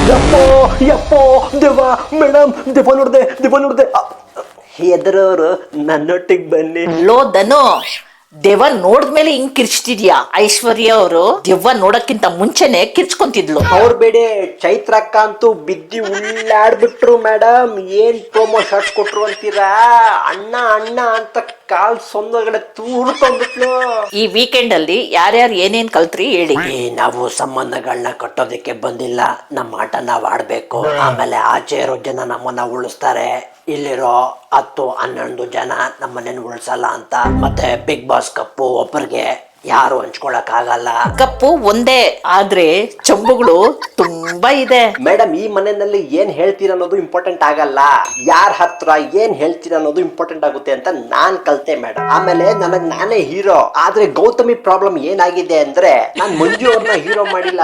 ಯಪ್ಪೋ ಯಪ್ಪೋ ದೇವ ಮೇಡಮ್ ದೆವ್ವ ನೋಡ್ದೆ ಎದರವರು ನನ್ನೊಟ್ಟಿಗೆ ಬನ್ನಿ. ಲೋ ಧನು, ದೆವ್ವ ನೋಡಿದ್ಮೇಲೆ ಹಿಂಗ್ ಕಿರ್ಚ್ತಿದ್ಯಾ? ಐಶ್ವರ್ಯ ಅವರು ದೆವ್ವ ನೋಡಕ್ಕಿಂತ ಮುಂಚೆನೆ ಕಿರ್ಚ್ಕೊಂತಿದ್ಲು. ಅವ್ರ ಬೇಡೆ ಚೈತ್ರಕ್ಕ ಅಂತೂ ಬಿದ್ದಿ ಉಳ್ಳಾಡ್ಬಿಟ್ರು ಮೇಡಮ್. ಏನ್ ಪ್ರೊಮೋ ಶಾರ್ಟ್ಸ್ ಕೊಟ್ರು ಅಂತೀರಾ? ಅಣ್ಣ ಅಣ್ಣ ಅಂತ ಕಾಲ್ ಸೊಂದೊಳಗಡೆ ತೂರ್ಕೊಂಡ್ಬಿಟ್ಲು. ಈ ವೀಕೆಂಡ್ ಅಲ್ಲಿ ಯಾರ್ಯಾರು ಏನೇನ್ ಕಲ್ತ್ರಿ ಹೇಳಿ. ನಾವು ಸಂಬಂಧಗಳನ್ನ ಕಟ್ಟೋದಕ್ಕೆ ಬಂದಿಲ್ಲ, ನಮ್ಮ ಆಟ ನಾವ್ ಆಡ್ಬೇಕು. ಆಮೇಲೆ ಆಚೆ ಇರೋ ಜನ ನಮ್ಮನ್ನ ಉಳಿಸ್ತಾರೆ, ಇಲ್ಲಿರೋ 10-11 ಜನ ನಮ್ಮನ್ನ ಉಳಿಸಲ್ಲ ಅಂತ. ಮತ್ತೆ ಬಿಗ್ ಬಾಸ್ ಕಪ್ಪು ಒಬ್ಬರಿಗೆ ಯಾರು ಹಂಚ್ಕೊಳಕ್ ಆಗಲ್ಲ. ಕಪ್ಪು ಒಂದೇ, ಆದ್ರೆ ಚಂಬುಗಳು ತುಂಬಾ ಇದೆ. ಮೇಡಮ್, ಈ ಮನೆಯಲ್ಲಿ ಏನ್ ಹೇಳ್ತೀರ ಅನ್ನೋದು ಇಂಪಾರ್ಟೆಂಟ್ ಆಗಲ್ಲ, ಯಾರ ಹತ್ರ ಏನ್ ಹೇಳ್ತೀರ ಅನ್ನೋದು ಇಂಪಾರ್ಟೆಂಟ್ ಆಗುತ್ತೆ ಅಂತ ನಾನ್ ಕಲ್ತೆ ಮೇಡಮ್. ಆಮೇಲೆ ನಾನೇ ಹೀರೋ. ಆದ್ರೆ ಗೌತಮಿ ಪ್ರಾಬ್ಲಮ್ ಏನಾಗಿದೆ ಅಂದ್ರೆ ನಾನ್ ಮಂಜು ಅವ್ರನ್ನ ಹೀರೋ ಮಾಡಿಲ್ಲ.